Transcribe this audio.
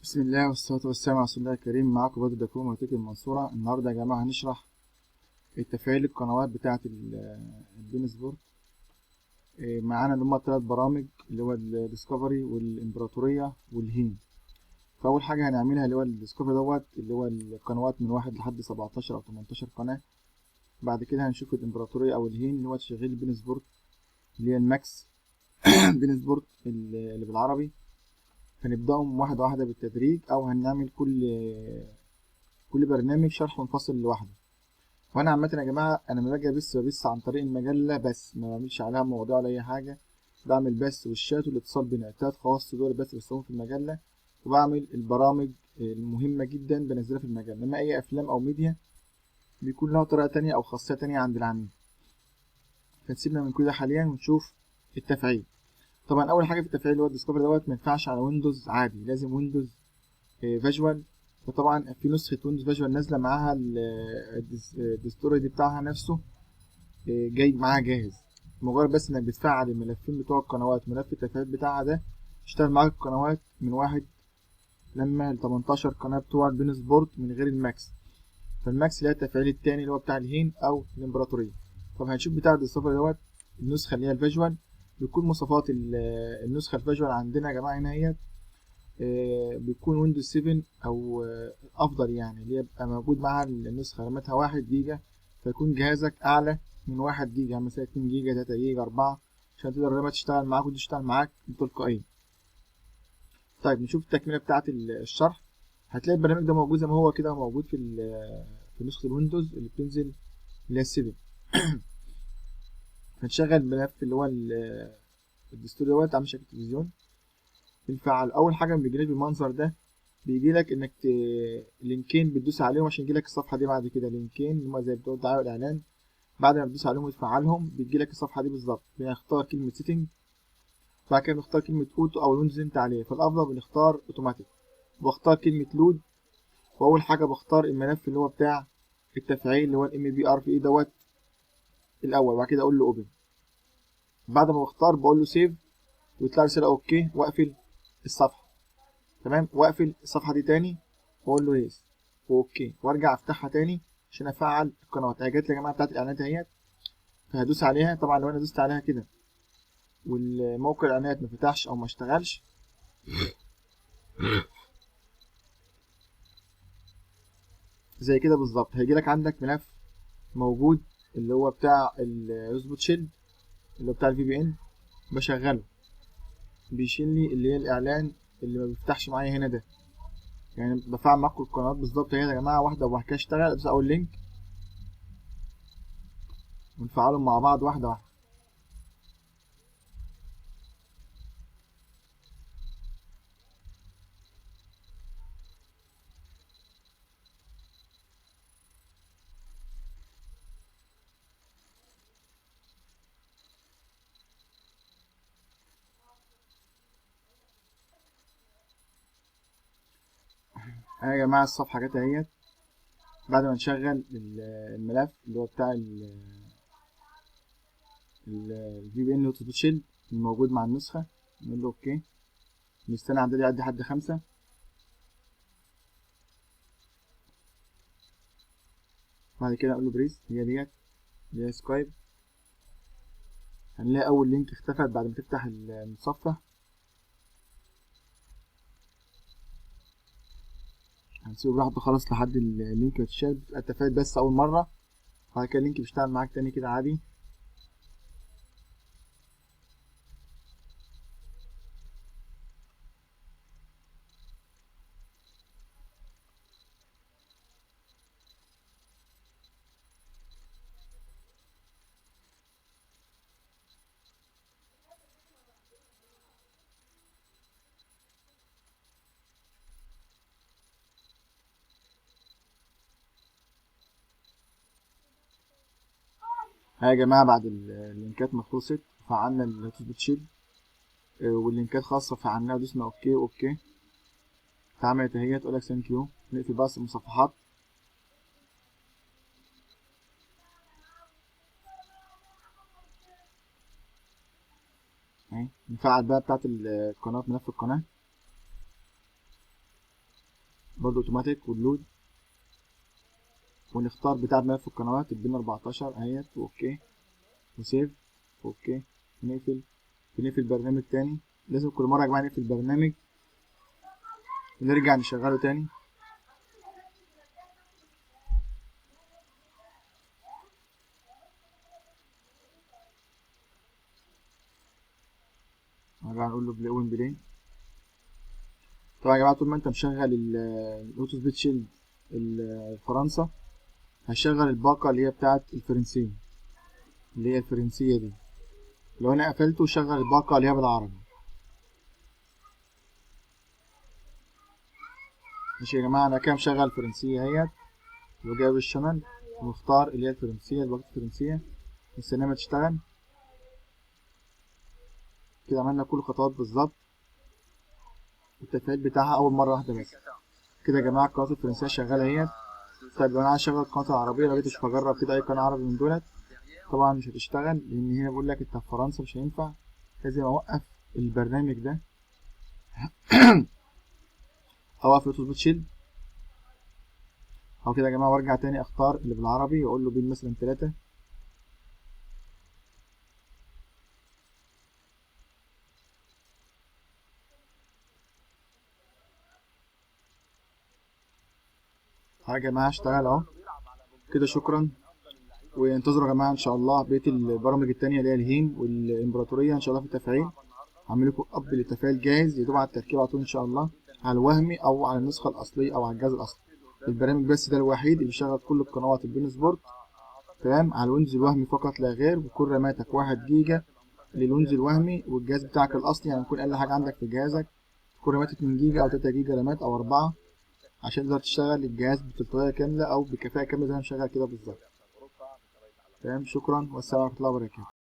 بسم الله والصلاة والسلام على رسول الله الكريم. معاكم بدر دكوم وتيك المنصورة. النهاردة يا جماعة هنشرح التفعيل القنوات بتاعة البين سبورت. معانا اللي هما التلات برامج اللي هو الديسكفري والإمبراطورية والهين. فأول حاجة هنعملها اللي هو الديسكفري اللي هو القنوات من 1 لحد 17 أو 18 قناة. بعد كده هنشوف الإمبراطورية أو الهين اللي هو تشغيل البين سبورت اللي هي الماكس بين سبورت اللي بالعربي. هنبدأهم واحدة واحدة بالتدريج، أو هنعمل كل برنامج شرح منفصل لوحده. وانا عامه يا جماعه انا لما باجي ببث عن طريق المجله بس، ما بعملش عليها مواضيع ولا اي حاجه. بعمل بث والشات والاتصال بين التلات خواص دول بس بستخدمهم في المجله، وبعمل البرامج المهمه جدا بنزلها في المجله. انما اي افلام او ميديا بيكون لها طريقه تانية او خاصيه تانية عند العميل. فنسيبنا من كده حاليا ونشوف التفعيل. طبعا اول حاجه في التفعيل هو الديسكفري ما ينفعش على ويندوز عادي، لازم ويندوز فيجوال. وطبعا في نسخة ويندوز فيجوال نازلة معاها الدستوري دي بتاعها نفسه، جاي معاها جاهز. مجرد بس انك بتفعل الملفين بتوع القنوات، ملف التفعيل بتاعها ده اشتغل معاك القنوات من 1 لما ل 18 قناة بتوع البين سبورت من غير الماكس. فالماكس اللي هي التفعيل التاني اللي هو بتاع الهين او الامبراطورية. طب هنشوف بتاع الدستوري النسخة اللي هي الفيجوال. بيكون مواصفات النسخة الفيجوال عندنا يا جماعة هنا هي بيكون ويندوز 7 او افضل، يعني اللي يبقى موجود معاها النسخه رامتها 1 جيجا، فيكون جهازك اعلى من 1 جيجا، يعني مثلا 2 جيجا 3 جيجا 4، عشان تقدر الرامات تشتغل معاك وتشتغل معاك بتلقائيا. طيب نشوف التكمله بتاعه الشرح. هتلاقي البرنامج ده موجود زي ما هو كده، موجود في نسخه الويندوز اللي بتنزل اللي هي 7. هنشغل الملف اللي هو الدستور عامل شكل التلفزيون. بنفعل اول حاجه ما بيجيلك بالمنظر ده، بيجي لك انك لينكين بتدوس عليهم عشان يجي لك الصفحه دي. بعد كده لينكين اللي هم زي بتوع الدعايه والاعلان، بعد ما بتدوس عليهم وتفعلهم بيجي لك الصفحه دي بالظبط. بنختار كلمه سيتنج، بعد كده بنختار كلمه اوتو او الويندوز انت عليه، فالافضل بنختار اوتوماتيك. واختار كلمه لود، واول حاجه بختار الملف اللي هو بتاع التفعيل اللي هو الام بي ار في اي الاول، وبعد كده اقول له اوبن. بعد ما بختار بقول له سيف، ويطلع رساله اوكي، واقفل الصفحه. تمام، واقفل الصفحه دي تاني واقول له يس واوكي، وارجع افتحها تاني عشان افعل القنوات. هي جت لي يا جماعه بتاعت الاعلانات اهيت، فهدوس عليها. طبعا لو انا دوست عليها كده والموقع الاعلانات ما فتحش او ما اشتغلش، زي كده بالظبط، هيجي لك عندك ملف موجود اللي هو بتاع الروزبوت شيلد اللي هو بتاع الفي بي ان. بشغله بيشيل لي اللي هي الاعلان اللي ما بيفتحش معايا هنا ده. يعني بفعل معاكم القنوات بالظبط اهي يا جماعه، واحده وبعد كده اشتغل. ادوس اول لينك ونفعلهم مع بعض واحده واحده. يا جماعه الصفحه جت اهيت. بعد ما نشغل الملف اللي هو بتاع الفي بي ان هوت سبوت شيلد الموجود مع النسخة، نقول له اوكي. نستنى عدد يعدي حد 5. بعد كده اقول له بريس، هي ديت اللي هي سكايب. هنلاقي اول لينك اختفت بعد ما تفتح المتصفح. هنسيبه براحته خلاص لحد اللينك ما يتشال. بتبقى اتفقت بس اول مرة، بعد كده اللينك بيشتغل معاك تاني كده عادي. ها يا جماعة، بعد اللينكات ما خلصت فعلنا الهوت سبوت شيلد واللينكات خاصة فعلناها ودوسنا اوكي اوكي. اتعملت اهي، تقول لك ثانك يو. نقفل بس المصفحات. اهي نفعل بقى بتاعت القناة، ملف القناة. برضو اوتوماتيك واللود، ونختار بتاع ملف القنوات البين 14 اهيت، واوكي وسيف اوكي. بنقفل برنامج تاني. لازم كل مرة يا جماعة نقفل برنامج ونرجع نشغله تاني. نرجع نقول له بلاي اوبن بلاي. طبعا يا جماعة طول ما انت مشغل الاوتو سبيد شيلد الفرنسا هشغل الباقة اللي هي بتاعت الفرنسية، اللي هي الفرنسية دي. لو انا قفلته شغل الباقة اللي هي بالعربي. ماشي يا جماعة، انا كده مشغل الفرنسية اهيت وجايب الشمال ومختار اللي هي الفرنسية، الباقة الفرنسية، مستنيها تشتغل. كده عملنا كل الخطوات بالظبط، التفعيل بتاعها أول مرة واحدة بس. كده يا جماعة القناة الفرنسية شغالة اهيت. طيب لو أنا عايز أشغل القناة العربية لو جيت أشوف أجرب كده أي قناة عربي من دولت، طبعا مش هتشتغل لأن هنا بيقول لك أنت في فرنسا مش هينفع، لازم أوقف البرنامج ده أوقف الأوتو شيل أو كده يا جماعة، وأرجع تاني أختار اللي بالعربي وأقول له بين مثلا 3. يا جماعة اشتغل أهو كده، شكرا. وانتظروا يا جماعة إن شاء الله بقية البرامج التانية اللي هي الهيم والإمبراطورية إن شاء الله في التفعيل. هعمل لكم اب للتفعيل جاهز، يدوب على التركيب على طول ان شاء الله، على الوهمي او على النسخه الاصليه او على الجهاز الاصلي. البرنامج بس ده الوحيد اللي بيشغل كل القنوات البين سبورت، تمام، على الويندوز الوهمي فقط لا غير، بكل راماتك 1 جيجا للويندوز الوهمي، والجهاز بتاعك الاصلي يعني يكون اقل حاجه عندك في جهازك تكون رامات 2 جيجا او 3 جيجا رامات او 4، عشان تقدر تشتغل الجهاز بتلقائيه كامله او بكفاءه كامله زي ما شغال كده بالظبط. تمام، شكرا والسلام ورحمه الله وبركاته.